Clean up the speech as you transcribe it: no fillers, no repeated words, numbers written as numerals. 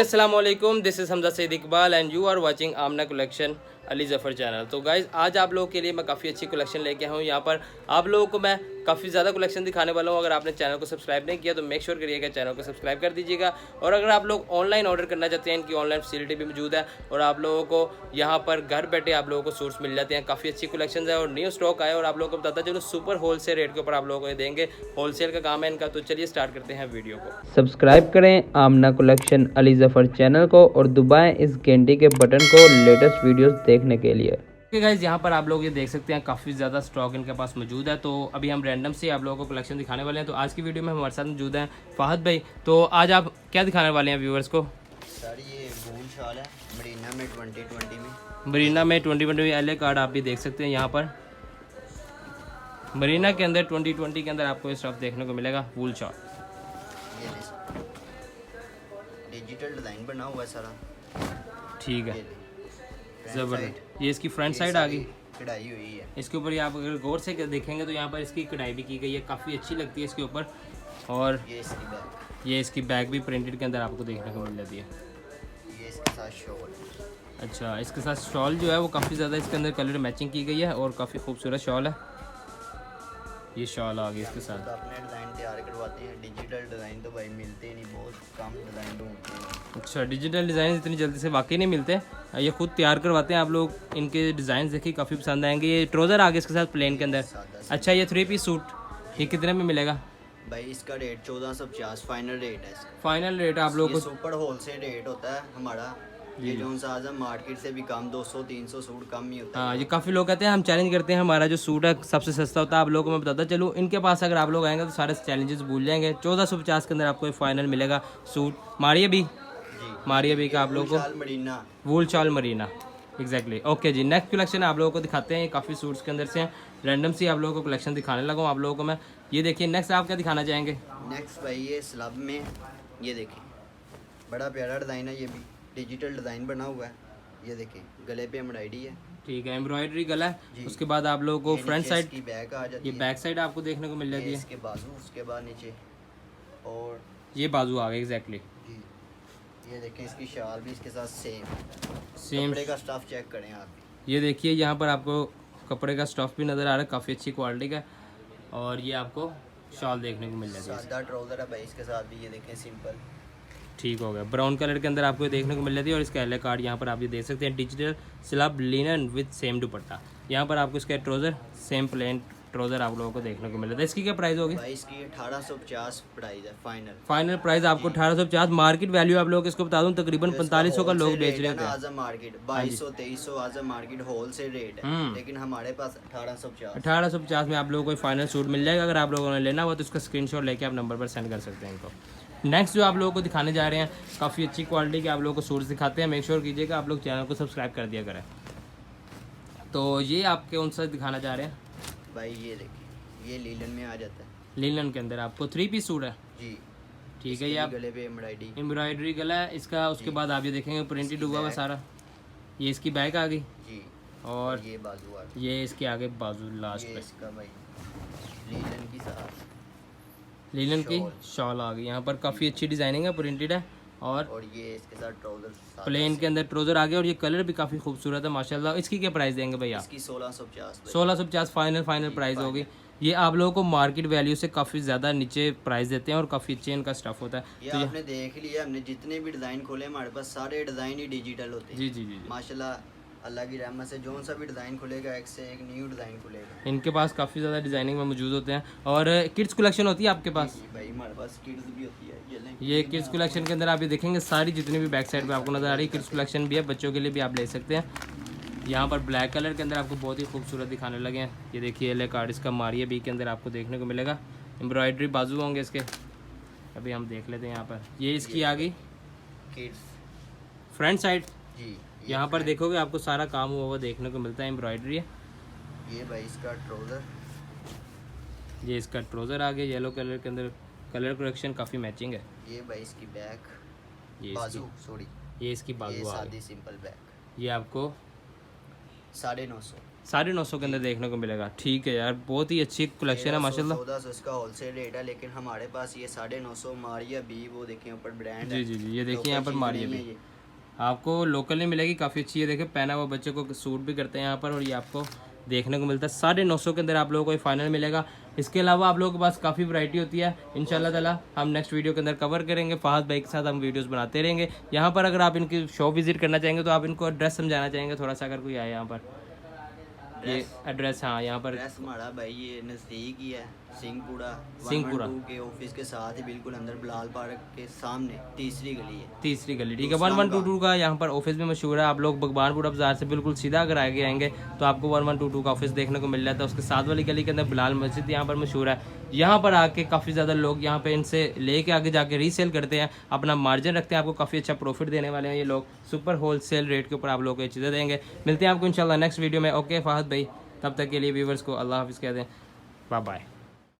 अस्सलाम वालेकुम, this is Hamza Saeed Iqbal and you are watching Amna collection Ali Zafar channel. तो गाइज़ आज आप लोगों के लिए मैं काफ़ी अच्छी कलेक्शन लेके आया हूँ। यहाँ पर आप लोगों को मैं काफ़ी ज़्यादा कलेक्शन दिखाने वाला हूँ। अगर आपने चैनल को सब्सक्राइब नहीं किया तो मेक श्योर करिएगा चैनल को सब्सक्राइब कर दीजिएगा। और अगर आप लोग ऑनलाइन ऑर्डर करना चाहते हैं, इनकी ऑनलाइन फैसिलिटी भी मौजूद है और आप लोगों को यहाँ पर घर बैठे आप लोगों को सूट्स मिल जाते हैं। काफ़ी अच्छी कलेक्शन है और न्यू स्टॉक आया और आप लोगों को बताता चलो सुपर होलसेल रेट के ऊपर आप लोगों को देंगे। होलसेल का काम है इनका। तो चलिए स्टार्ट करते हैं वीडियो को। सब्सक्राइब करें आमना कलेक्शन अली ज़फ़र चैनल को और दबाएं इस घंटी के बटन को लेटेस्ट वीडियोस देखने के लिए। ओके गाइज, यहाँ पर आप लोग ये देख सकते हैं काफ़ी ज़्यादा स्टॉक इनके पास मौजूद है। तो अभी हम रैंडम से आप लोगों को कलेक्शन दिखाने वाले हैं। तो आज की वीडियो में हमारे साथ मौजूद हैं फ़ाहद भाई। तो आज आप क्या दिखाने वाले हैं व्यूअर्स को? सर ये वूल शॉल है मरीना में 2020 में। मरीना में 2020 में एल कार्ड आप भी देख सकते हैं। यहाँ पर मरीना के अंदर 2020 के अंदर आपको ये स्टॉक देखने को मिलेगा वूल शॉल। ये डिजिटल डिज़ाइन बना हुआ है सारा। ठीक है, ये ज़बरदस्त। ये इसकी फ्रंट साइड आ गई, कढ़ाई हुई है। इसके ऊपर आप अगर गौर से देखेंगे तो यहाँ पर इसकी कढ़ाई भी की गई है, काफ़ी अच्छी लगती है इसके ऊपर। और ये इसकी बैग भी प्रिंटेड के अंदर आपको देखने को मिल जाती है। ये इसके साथ शॉल। अच्छा, इसके साथ शॉल जो है वो काफ़ी ज़्यादा इसके अंदर कलर मैचिंग की गई है और काफ़ी खूबसूरत शॉल है। ये शॉल आ गई इसके साथ। तो अपने डिज़ाइन तैयार करवाते हैं। डिजिटल डिज़ाइन तो भाई मिलते ही नहीं, बहुत कम डिज़ाइन ढूंढते हैं। अच्छा, डिजिटल डिज़ाइन इतनी जल्दी से वाकई नहीं मिलते, ये खुद तैयार करवाते हैं आप लोग। इनके डिज़ाइन देखिए काफ़ी पसंद आएंगे। ये ट्राउज़र आ गया इसके साथ प्लेन के अंदर। अच्छा, ये 3 पीस सूट ये कितने में मिलेगा? भाई इसका रेट 1450 फाइनल रेट है इसका। फाइनल रेट आप लोगों को सुपर होलसेल रेट होता है हमारा। ये जो आजम मार्केट से भी कम 200-300 सूट कम ही होता है। हाँ, ये काफ़ी लोग कहते हैं हम चैलेंज करते हैं हमारा जो सूट है सबसे सस्ता होता है। आप लोगों को मैं बताता चलूँ, इनके पास अगर आप लोग आएंगे तो सारे चैलेंजेस भूल जाएंगे। 1450 के अंदर आपको ये फाइनल मिलेगा सूट। मारिया भी का आप लोगों को मरीना वूल शॉल मरीना एग्जैक्टली। ओके जी, नेक्स्ट कलेक्शन आप लोगों को दिखाते हैं। ये काफ़ी सूट्स के अंदर से हैं, रैंडम सी आप लोगों को कलेक्शन दिखाने लगा हूँ आप लोगों को मैं। ये देखिए नेक्स्ट आप क्या दिखाना चाहेंगे? नेक्स्ट भाई ये स्लब में, ये देखिए बड़ा प्यारा डिज़ाइन है। ये भी डिजिटल डिज़ाइन बना हुआ है। ये देखिए गले पे एम्ब्रॉयडरी है। ठीक है, एम्ब्रॉयडरी गला है। उसके बाद आप लोगों को फ्रंट साइड की बैक आ जाती ये है। बैक साइड आपको देखने को मिल जाती है। इसके बाजू, उसके बाद नीचे और ये बाजू आ गया एग्जैक्टली। जी ये देखिए इसकी शाल भी इसके साथ सेम कपड़े का स्टफ चेक करें आप। ये देखिए यहाँ पर आपको कपड़े का स्टफ भी नज़र आ रहा है, काफ़ी अच्छी क्वालिटी का। और ये आपको शॉल देखने को मिल जाती है। सादा ट्राउज़र है भाई इसके साथ भी। ये देखें सिंपल। ठीक हो गया, ब्राउन कलर के अंदर आपको ये देखने को मिल जाती है। और इसका एल कार्ड यहाँ पर आप ये देख सकते हैं, digital slub linen with same दुपट्टा। यहाँ पर आपको इसका ट्राउज़र सेम प्लेन ट्राउज़र आप लोगों को देखने को मिल जाता है। इसकी क्या प्राइस होगी? भाई इसकी 1850 प्राइस है फाइनल प्राइस आपको 1850। मार्केट वैल्यू आप लोगों को इसको बता दूं तकरीबन 4500 का लोग बेच रहे हैं। आजम मार्केट 2200-2300 आजम मार्केट होलसेल रेट है, लेकिन हमारे पास 1850 में आप लोगों को फाइनल सूट मिल जाएगा। अगर आप लोगों ने लेना हो तो उसका स्क्रीनशॉट लेके आप नंबर पर सेंड कर सकते हैं इनको। नेक्स्ट जो आप लोगों को दिखाने जा रहे हैं काफ़ी अच्छी क्वालिटी के आप लोगों को सूट्स दिखाते हैं। मेक श्योर कीजिएगा आप लोग चैनल को सब्सक्राइब कर दिया करें। तो ये आपके कौन सा दिखाना चाह रहे हैं भाई? ये देखिए ये लीलन में आ जाता है। लीलन के अंदर आपको 3 पीस सूट है। जी ठीक है, ये आप गले पे एम्ब्रॉयडरी गला है इसका। उसके बाद आप ये देखेंगे प्रिंटेड हुआ हुआ सारा। ये इसकी बैक आ गई जी और ये बाजू आ गई। ये इसके आगे बाजू लास्ट ये पे इसका भाई लीलन की साथ लीलन की शॉल आ गई। यहाँ पर काफ़ी अच्छी डिजाइनिंग है, प्रिंटेड है। और ये इसके साथ ट्राउजर प्लेन के अंदर ट्राउजर आ गया और ये कलर भी काफ़ी खूबसूरत है माशाल्लाह। इसकी क्या प्राइस देंगे भैया? इसकी 1650 1650 फाइनल प्राइस होगी। ये आप लोगों को मार्केट वैल्यू से काफ़ी ज़्यादा नीचे प्राइस देते हैं और काफ़ी अच्छे इनका स्टफ होता है। ये तो आपने देख लिया, हमने जितने भी डिज़ाइन खोले हमारे पास सारे डिज़ाइन ही डिजिटल होते हैं। जी जी जी माशाल्लाह, अल्लाह की रहमत से जो सा भी डिज़ाइन खुलेगा एक से एक न्यू डिज़ाइन खुलेगा। इनके पास काफ़ी ज़्यादा डिज़ाइनिंग में मौजूद होते हैं। और किड्स कलेक्शन होती है आपके पास? भाई हमारे पास किड्स भी होती है। ये किड्स कलेक्शन के अंदर आप ये देखेंगे सारी जितनी भी बैक साइड पे आपको नज़र आ रही है किड्स कलेक्शन भी है, बच्चों के लिए भी आप ले सकते हैं। यहाँ पर ब्लैक कलर के अंदर आपको बहुत ही खूबसूरत दिखाने लगे हैं। ये देखिए एल कार्ड इसका मारिया बी के अंदर आपको देखने को मिलेगा। एम्ब्रॉयडरी बाजू होंगे इसके, अभी हम देख लेते हैं। यहाँ पर ये इसकी आ गई किड्स फ्रंट साइड। जी यहाँ पर देखोगे आपको सारा काम हुआ देखने को मिलता है, एम्ब्रॉयडरी है। ये भाई इसका ट्राउज़र, ये इसका ट्राउज़र आ गया येलो कलर के अंदर, कलर करेक्शन काफ़ी मैचिंग है। ये भाई इसकी बैक, ये बाजू सॉरी ये इसकी बाजू आ गई। सादी सिंपल बैक। ये आपको 950 950 के अंदर देखने को मिलेगा। ठीक है यार, बहुत ही अच्छी कलेक्शन है माशाल्लाह। 1400 इसका होलसेल रेट है, लेकिन हमारे पास ये 950 मारिया बी, वो देखें ऊपर ब्रांड जी जी जी, ये देखिए यहाँ पर मारिया भी आपको लोकल नहीं मिलेगी, काफ़ी अच्छी है। देखिए पहना हुआ बच्चे को सूट भी करते हैं यहाँ पर, और ये आपको देखने को मिलता है 950 के अंदर आप लोगों को ये फाइनल मिलेगा। इसके अलावा आप लोगों के पास काफ़ी वैरायटी होती है, इंशाल्लाह ताला हम नेक्स्ट वीडियो के अंदर कवर करेंगे। फहद भाई के साथ हम वीडियोस बनाते रहेंगे। यहाँ पर अगर आप इनकी शॉप विजिट करना चाहेंगे तो आप इनको एड्रेस समझाना चाहेंगे थोड़ा सा, अगर कोई आए यहाँ पर? ये एड्रेस, हाँ यहाँ पर एड्रेस हमारा भाई ये नज़दीक ही है, सिंहपुरा सिंहपुरा 112 के ऑफिस के साथ ही बिल्कुल अंदर बिलाल पार्क के सामने तीसरी गली है। तीसरी गली, ठीक है। 1122 का यहाँ पर ऑफिस भी मशहूर है। आप लोग भगवानपुरा बाजार से बिल्कुल सीधा अगर आगे आएंगे तो आपको 1122 का ऑफिस देखने को मिल जाता है। उसके साथ वाली गली के अंदर बिलाल मस्जिद यहाँ पर मशहूर है। यहाँ पर आके काफ़ी ज़्यादा लोग यहाँ पे इनसे लेके आगे जाके रीसेल करते हैं, अपना मार्जिन रखते हैं, आपको काफ़ी अच्छा प्रॉफिट देने वाले हैं ये लोग। सुपर होलसेल रेट के ऊपर आप लोगों को ये चीज़ें देंगे। मिलते हैं आपको इंशाल्लाह नेक्स्ट वीडियो में। ओके फहद भाई, तब तक के लिए व्यूवर्स को अल्लाह हाफिज़ कह दें, बाय बाय।